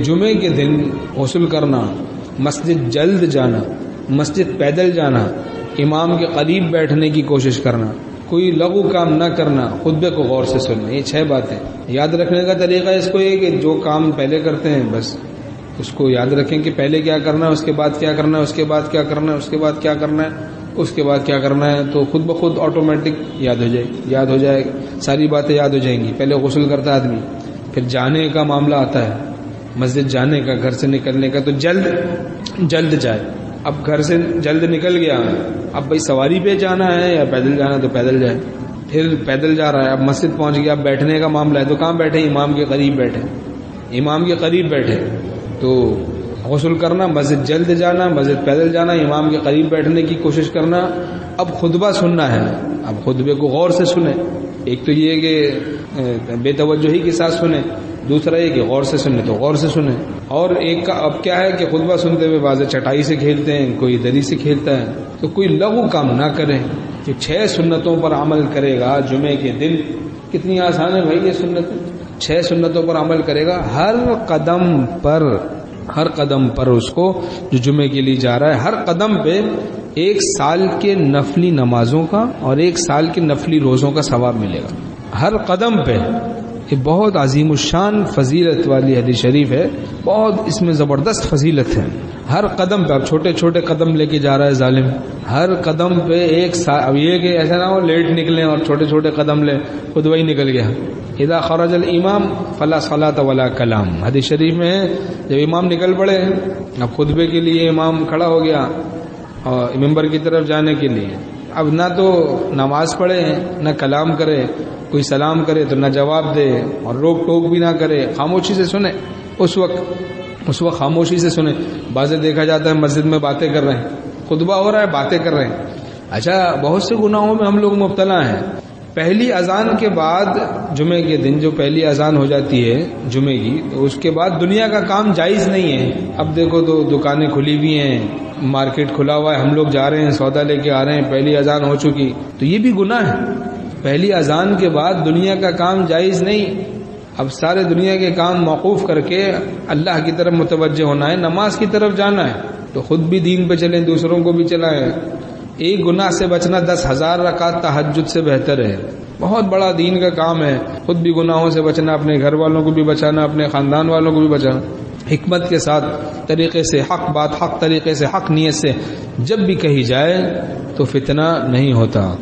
جمعے کے دن غسل کرنا، مسجد جلد جانا، مسجد پیدل جانا، امام کے قریب بیٹھنے کی کوشش کرنا، کوئی لغو کام نہ کرنا، خطبے کو غور سے سننا، یہ 6 باتیں یاد رکھنے کا طریقہ اس کو یہ کہ جو کام پہلے کرتے ہیں بس اس کو یاد رکھیں کہ پہلے کیا کرنا ہے، اس کے بعد کیا کرنا ہے، اس کے بعد کیا کرنا ہے، اس کے بعد کیا کرنا ہے، اس کے بعد کیا کرنا ہے، تو خود بخود آٹومیٹک یاد ہو جائے ساری باتیں یاد ہو جائیں گی۔ پہلے غسل کرتا آدمی، پھر جانے کا معاملہ آتا ہے، مسجد جانے کا، گھر سے نکلنے کا، تو جلد جائے۔ اب گھر سے جلد نکل گیا، اب بھائی سواری پہ جانا ہے یا پیدل جانا تو پیدل جائے، پھر پیدل جا رہا ہے، اب مسجد پہنچ گیا، اب بیٹھنے کا معاملہ ہے تو کہاں بیٹھے، امام کے قریب بیٹھے، تو غسل کرنا، مسجد جلد جانا، مسجد پیدل جانا، امام کے قریب بیٹھنے کی کوشش کرنا۔ اب خطبہ سننا ہے، اب خطبے کو غور سے سنیں، ایک تو یہ کہ بے توجہی کے ساتھ سنیں، دوسرا یہ کہ غور سے سنیں تو غور سے سنیں، اور ایک کا اب کیا ہے کہ خطبہ سنتے ہوئے بعض چٹائی سے کھیلتے ہیں، کوئی دری سے کھیلتا ہے، تو کوئی لغو کام نہ کریں، کہ 6 سنتوں پر عمل کرے گا جمعے کے دن۔ کتنی آسان ہے بھائی یہ سنتیں، 6 سنتوں پر عمل کرے گا، ہر قدم پر اس کو جو جمعے کے لیے جا رہا ہے، ہر قدم پہ 1 سال کے نفلی نمازوں کا اور 1 سال کے نفلی روزوں کا ثواب ملے گا، ہر قدم پہ۔ یہ بہت عظیم الشان فضیلت والی حدیث شریف ہے، بہت اس میں زبردست فضیلت ہے۔ ہر قدم پہ، اب چھوٹے چھوٹے قدم لے کے جا رہا ہے ظالم، ہر قدم پہ 1 سال۔ اب یہ کہ ایسا نہ ہو لیٹ نکلیں اور چھوٹے چھوٹے قدم لیں، خود وہی نکل گیا۔ اذا خرج الامام فلا صلاۃ ولا کلام، حدیث شریف میں ہے جب امام نکل پڑے، اب خطبے کے لیے امام کھڑا ہو گیا اور ممبر کی طرف جانے کے لیے، اب نہ تو نماز پڑھے نہ کلام کرے، کوئی سلام کرے تو نہ جواب دے، اور روک ٹوک بھی نہ کرے، خاموشی سے سنے، اس وقت خاموشی سے سنے۔ بعض دیکھا جاتا ہے مسجد میں باتیں کر رہے ہیں، خطبہ ہو رہا ہے باتیں کر رہے ہیں۔ اچھا، بہت سے گناہوں میں ہم لوگ مبتلا ہیں۔ پہلی اذان کے بعد جمعے کے دن جو پہلی اذان ہو جاتی ہے جمعے کی، تو اس کے بعد دنیا کا کام جائز نہیں ہے۔ اب دیکھو تو دکانیں کھلی ہوئی ہیں، مارکیٹ کھلا ہوا ہے، ہم لوگ جا رہے ہیں سودا لے کے آ رہے ہیں، پہلی اذان ہو چکی، تو یہ بھی گناہ ہے۔ پہلی اذان کے بعد دنیا کا کام جائز نہیں، اب سارے دنیا کے کام موقوف کر کے اللہ کی طرف متوجہ ہونا ہے، نماز کی طرف جانا ہے، تو خود بھی دین پہ چلیں، دوسروں کو بھی چلائیں۔ ایک گناہ سے بچنا 10,000 رکعت تہجد سے بہتر ہے، بہت بڑا دین کا کام ہے۔ خود بھی گناہوں سے بچنا، اپنے گھر والوں کو بھی بچانا، اپنے خاندان والوں کو بھی بچانا، حکمت کے ساتھ، طریقے سے، حق بات، حق طریقے سے، حق نیت سے جب بھی کہی جائے تو فتنہ نہیں ہوتا۔